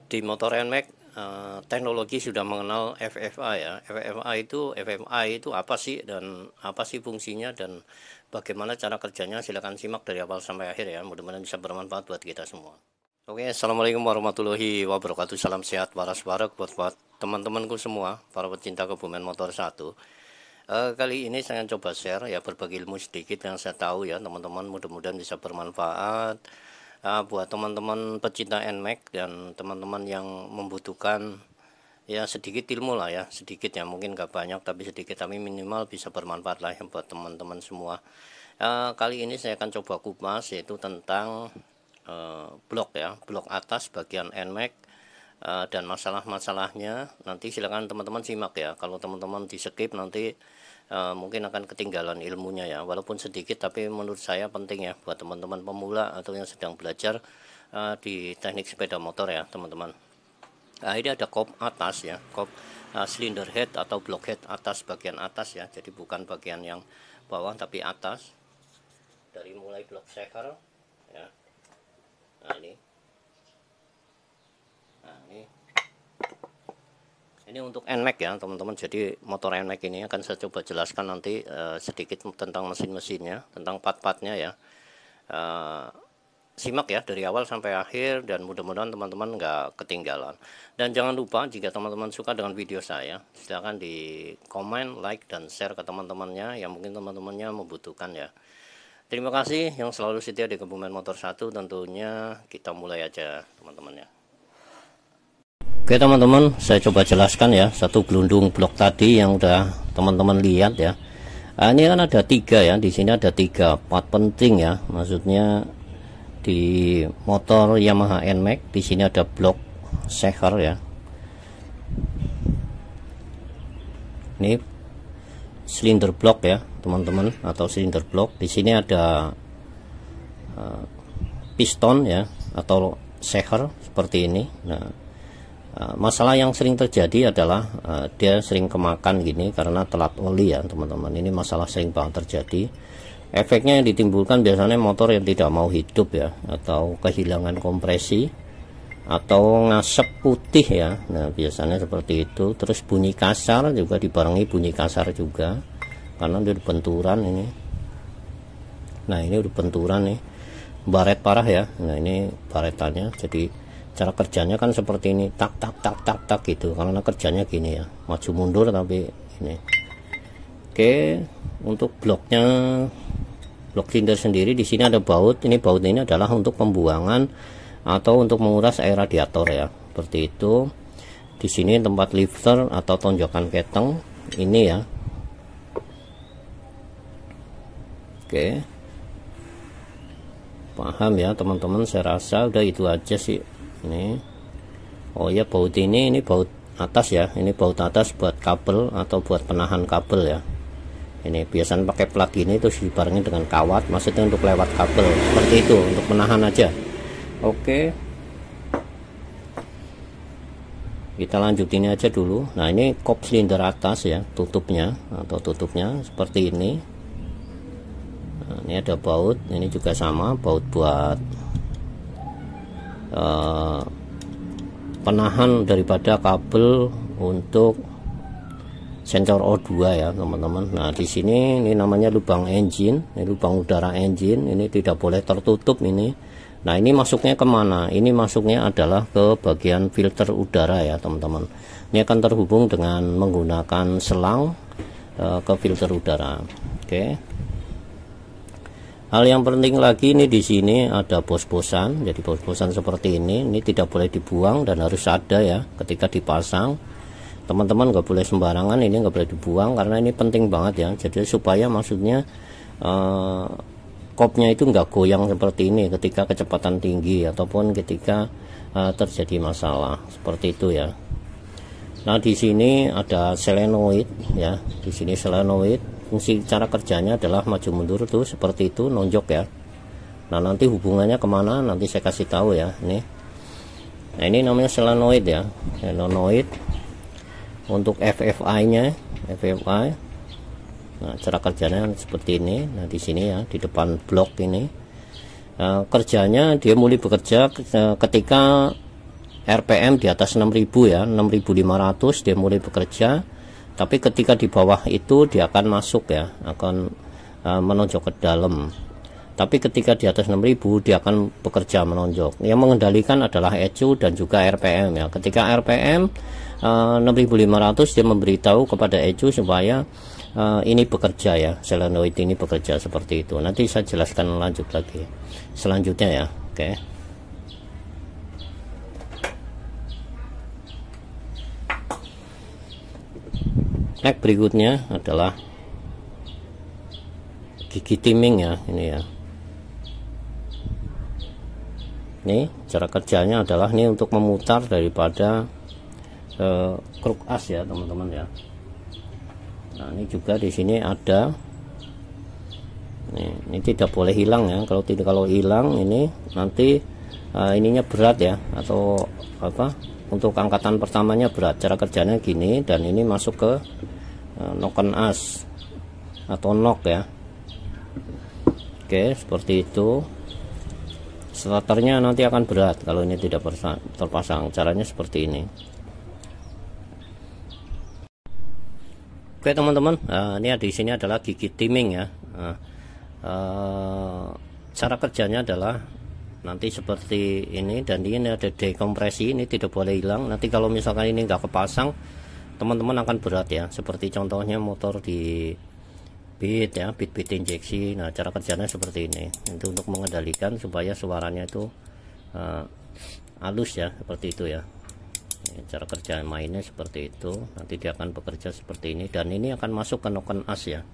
Di motor NMAX teknologi sudah mengenal FFA ya. FFA itu apa sih dan apa sih fungsinya dan bagaimana cara kerjanya, silakan simak dari awal sampai akhir ya. Mudah-mudahan bisa bermanfaat buat kita semua. Oke, assalamualaikum warahmatullahi wabarakatuh. Salam sehat waras warak buat teman-temanku semua, para pecinta Kebumen Motor 1. Kali ini saya coba share ya, berbagi ilmu sedikit yang saya tahu ya teman-teman, mudah-mudahan bisa bermanfaat buat teman-teman pecinta NMAX dan teman-teman yang membutuhkan ya sedikit ilmu lah ya, sedikit ya, mungkin gak banyak tapi sedikit, tapi minimal bisa bermanfaat lah ya buat teman-teman semua. Kali ini saya akan coba kupas yaitu tentang blok ya, blok atas bagian NMAX dan masalah-masalahnya. Nanti silakan teman-teman simak ya, kalau teman-teman di skip nanti mungkin akan ketinggalan ilmunya ya, walaupun sedikit tapi menurut saya penting ya buat teman-teman pemula atau yang sedang belajar di teknik sepeda motor ya teman-teman. Ini ada kop atas ya, kop cylinder head atau block head atas, bagian atas ya, jadi bukan bagian yang bawah tapi atas, dari mulai block shaker ya. Nah ini untuk NMAX ya teman-teman. Jadi motor NMAX ini akan saya coba jelaskan nanti sedikit tentang mesin-mesinnya, tentang part-partnya ya. Simak ya dari awal sampai akhir dan mudah-mudahan teman-teman nggak ketinggalan. Dan jangan lupa jika teman-teman suka dengan video saya, silahkan di komen, like, dan share ke teman-temannya yang mungkin teman-temannya membutuhkan ya. Terima kasih yang selalu setia di Kebumen Motor 1. Tentunya kita mulai aja teman-teman ya. Oke teman-teman, saya coba jelaskan ya satu gelundung blok tadi yang udah teman-teman lihat ya. Ini kan ada tiga ya, di sini ada tiga part penting ya, maksudnya di motor Yamaha NMAX. Di sini ada blok shaker ya. Ini silinder blok ya teman-teman, atau silinder blok. Di sini ada piston ya atau shaker seperti ini. Nah, masalah yang sering terjadi adalah dia sering kemakan gini karena telat oli ya teman-teman. Ini masalah sering banget terjadi. Efeknya yang ditimbulkan biasanya motor yang tidak mau hidup ya, atau kehilangan kompresi, atau ngasep putih ya. Nah biasanya seperti itu. Terus bunyi kasar juga, dibarengi bunyi kasar juga karena dia udah benturan ini. Nah ini udah benturan nih, baret parah ya. Nah ini baretannya. Jadi cara kerjanya kan seperti ini, tak tak tak tak tak gitu, karena kerjanya gini ya, maju mundur tapi ini. Oke, untuk bloknya, blok silinder sendiri di sini ada baut. Ini baut ini adalah untuk pembuangan atau untuk menguras air radiator ya, seperti itu. Di sini tempat lifter atau tonjokan keteng ini ya. Oke, paham ya teman-teman, saya rasa udah itu aja sih. Ini oh ya, baut ini baut atas ya, ini baut atas buat kabel atau buat penahan kabel ya. Ini biasanya pakai plug ini terus dibarengin dengan kawat, maksudnya untuk lewat kabel seperti itu, untuk menahan aja. Oke, kita lanjut ini aja dulu. Nah ini kop silinder atas ya, tutupnya atau tutupnya seperti ini. Nah, ini ada baut, ini juga sama, baut buat penahan daripada kabel untuk sensor O2 ya teman-teman. Nah di sini ini namanya lubang engine, ini lubang udara engine, ini tidak boleh tertutup ini. Nah ini masuknya kemana? Ini masuknya adalah ke bagian filter udara ya teman-teman. Ini akan terhubung dengan menggunakan selang ke filter udara. Oke. Hal yang penting lagi ini di sini ada bos-bosan. Jadi bos-bosan seperti ini tidak boleh dibuang dan harus ada ya ketika dipasang. Teman-teman nggak boleh sembarangan, ini nggak boleh dibuang karena ini penting banget ya. Jadi supaya maksudnya kopnya itu nggak goyang seperti ini ketika kecepatan tinggi ataupun ketika terjadi masalah seperti itu ya. Nah di sini ada solenoid ya. Di sini solenoid. Fungsi cara kerjanya adalah maju mundur tuh seperti itu, nonjok ya. Nah nanti hubungannya kemana nanti saya kasih tahu ya. Ini nah ini namanya solenoid ya, solenoid untuk FFI nya, FFI. Nah cara kerjanya seperti ini. Nah di sini ya, di depan blok ini kerjanya dia mulai bekerja ketika RPM di atas 6000 ya, 6500 dia mulai bekerja. Tapi ketika di bawah itu dia akan masuk ya, akan menonjok ke dalam. Tapi ketika di atas 6000 dia akan bekerja menonjok. Yang mengendalikan adalah ECU dan juga RPM ya. Ketika RPM 6500 dia memberitahu kepada ECU supaya ini bekerja ya, solenoid ini bekerja seperti itu. Nanti saya jelaskan lanjut lagi selanjutnya ya. Oke. Next berikutnya adalah gigi timing ya, ini ya. Ini cara kerjanya adalah ini untuk memutar daripada kruk as ya teman-teman ya. Nah ini juga di sini ada. Ini tidak boleh hilang ya. Kalau hilang ini nanti ininya berat ya, atau apa? Untuk angkatan pertamanya berat. Cara kerjanya gini, dan ini masuk ke noken as atau nok ya. Oke, seperti itu. Starternya nanti akan berat kalau ini tidak terpasang. Caranya seperti ini. Oke teman-teman, ini di sini adalah gigi timing ya. Cara kerjanya adalah nanti seperti ini, dan ini ada dekompresi, ini tidak boleh hilang. Nanti kalau misalkan ini nggak kepasang, teman-teman akan berat ya. Seperti contohnya motor di beat ya, beat injeksi. Nah cara kerjanya seperti ini. Itu untuk mengendalikan supaya suaranya itu halus ya, seperti itu ya. Cara kerja mainnya seperti itu. Nanti dia akan bekerja seperti ini, dan ini akan masuk ke noken as ya,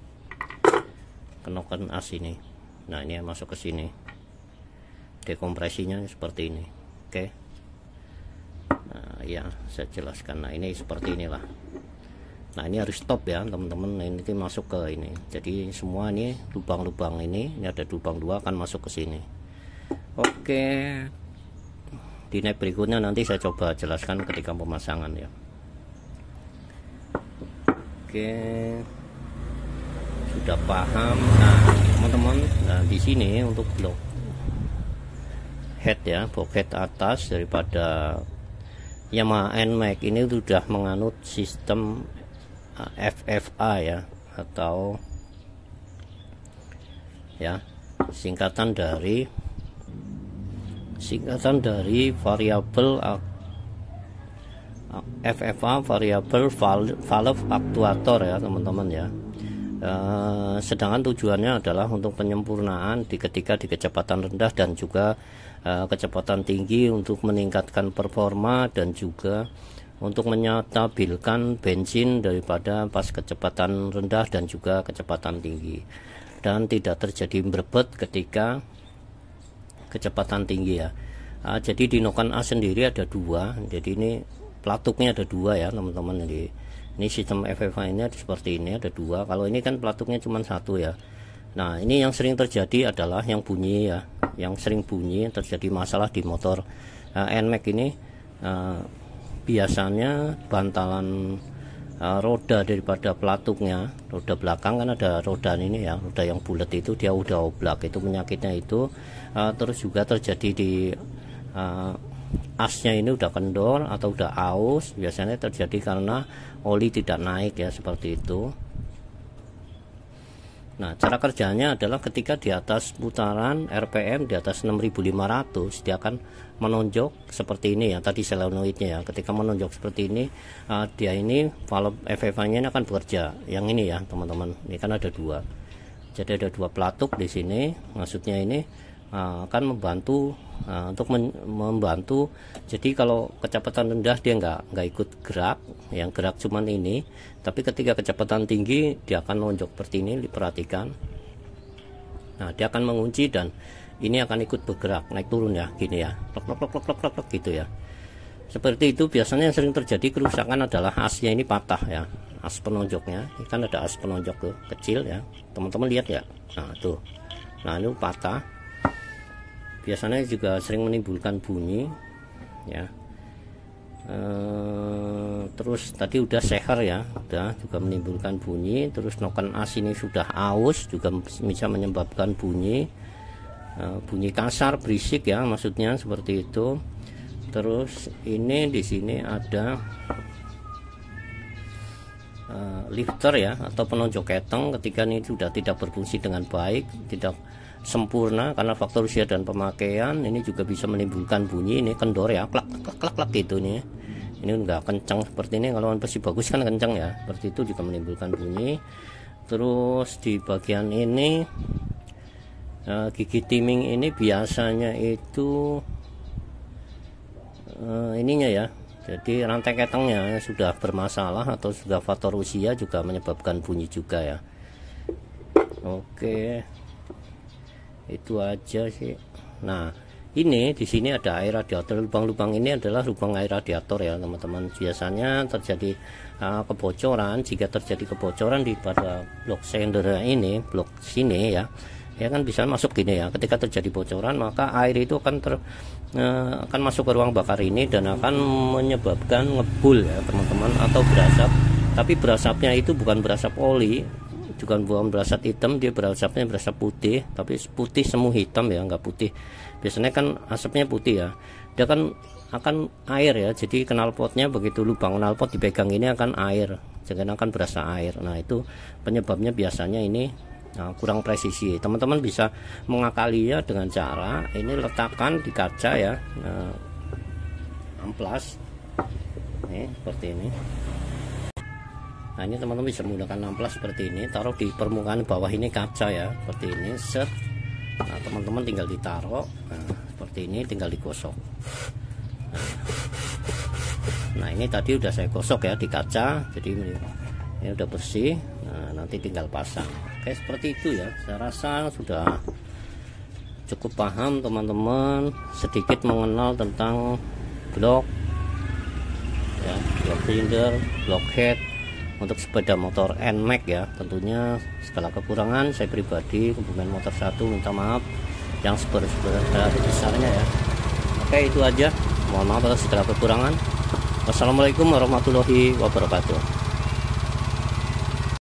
ke noken as ini. Nah ini masuk ke sini, dekompresinya seperti ini. Oke. Nah ya saya jelaskan. Nah ini seperti inilah. Nah ini harus stop ya teman-teman. Nah, ini masuk ke ini, jadi semua ini lubang-lubang ini ada lubang 2 akan masuk ke sini. Oke, di next berikutnya nanti saya coba jelaskan ketika pemasangan ya. Oke, sudah paham. Nah teman-teman, nah di sini untuk blok head ya, blok head atas daripada Yamaha NMAX ini sudah menganut sistem FFA ya, atau ya singkatan dari variabel FFA, variabel valve actuator ya teman-teman ya. Sedangkan tujuannya adalah untuk penyempurnaan ketika di kecepatan rendah dan juga kecepatan tinggi, untuk meningkatkan performa dan juga untuk menyatabilkan bensin daripada pas kecepatan rendah dan juga kecepatan tinggi, dan tidak terjadi berbet ketika kecepatan tinggi ya. Jadi di noken as sendiri ada 2, jadi ini pelatuknya ada 2 ya teman-teman. Ini sistem FFA ini seperti ini, ada 2. Kalau ini kan pelatuknya cuma 1 ya. Nah ini yang sering terjadi adalah yang bunyi ya, yang sering bunyi terjadi masalah di motor NMAX ini. Biasanya bantalan roda daripada pelatuknya, roda belakang kan ada roda ini ya, roda yang bulat itu dia udah oblak, itu penyakitnya itu. Terus juga terjadi di asnya ini udah kendor atau udah aus, biasanya terjadi karena oli tidak naik ya, seperti itu. Nah cara kerjanya adalah ketika di atas putaran RPM di atas 6500 dia akan menonjok seperti ini ya, tadi solenoidnya ya. Ketika menonjok seperti ini, dia ini valve FFA nya akan bekerja. Yang ini ya teman-teman, ini kan ada 2, jadi ada 2 pelatuk di sini. Maksudnya ini akan membantu untuk membantu. Jadi kalau kecepatan rendah dia nggak ikut gerak, yang gerak cuman ini. Tapi ketika kecepatan tinggi dia akan lonjok seperti ini, diperhatikan. Nah dia akan mengunci dan ini akan ikut bergerak naik turun ya, gini ya, klok gitu ya. Seperti itu. Biasanya yang sering terjadi kerusakan adalah asnya ini patah ya, as penonjoknya. Ini kan ada as penonjok tuh kecil ya, teman-teman lihat ya. Nah tuh, nah ini patah. Biasanya juga sering menimbulkan bunyi ya. Terus tadi udah seher ya, udah juga menimbulkan bunyi. Terus noken as ini sudah aus, juga bisa menyebabkan bunyi, bunyi kasar, berisik ya, maksudnya seperti itu. Terus ini di sini ada lifter ya, atau penonjok keteng. Ketika ini sudah tidak berfungsi dengan baik, tidak sempurna karena faktor usia dan pemakaian, ini juga bisa menimbulkan bunyi. Ini kendor ya, klak klak klak klak gitu nih. Ini enggak kencang seperti ini. Kalau masih bagus kan kencang ya, seperti itu juga menimbulkan bunyi. Terus di bagian ini gigi timing ini biasanya itu ininya ya, jadi rantai ketengnya sudah bermasalah atau sudah faktor usia juga menyebabkan bunyi juga ya. Oke, itu aja sih. Nah, ini di sini ada air radiator. Lubang-lubang ini adalah lubang air radiator ya teman-teman. Biasanya terjadi kebocoran. Jika terjadi kebocoran di pada blok sender ini, blok sini ya, ya kan bisa masuk gini ya. Ketika terjadi bocoran, maka air itu akan masuk ke ruang bakar ini dan akan menyebabkan ngebul ya teman-teman, atau berasap. Tapi berasapnya itu bukan berasap oli, bukan berasap hitam, dia berasapnya berasap putih, tapi putih semu hitam ya, nggak putih. Biasanya kan asapnya putih ya, dia kan akan air ya. Jadi knalpotnya begitu lubang knalpot dipegang ini akan air, jadi akan berasa air. Nah itu penyebabnya biasanya ini. Nah, kurang presisi. Teman-teman bisa mengakalinya dengan cara ini, letakkan di kaca ya, amplas ini seperti ini. Nah ini teman-teman bisa menggunakan amplas seperti ini, taruh di permukaan bawah ini kaca ya, seperti ini, set. Nah teman-teman tinggal ditaruh, seperti ini, tinggal digosok. Nah ini tadi udah saya gosok ya di kaca, jadi ini udah bersih. Nah nanti tinggal pasang. Oke, seperti itu ya. Saya rasa sudah cukup paham teman-teman, sedikit mengenal tentang blok ya, blok silinder, blok head untuk sepeda motor NMAX ya. Tentunya segala kekurangan saya pribadi, Kebumen Motor 1, minta maaf yang sebesar-besarnya ya. Oke, itu aja. Mohon maaf atas segala kekurangan. Wassalamualaikum warahmatullahi wabarakatuh.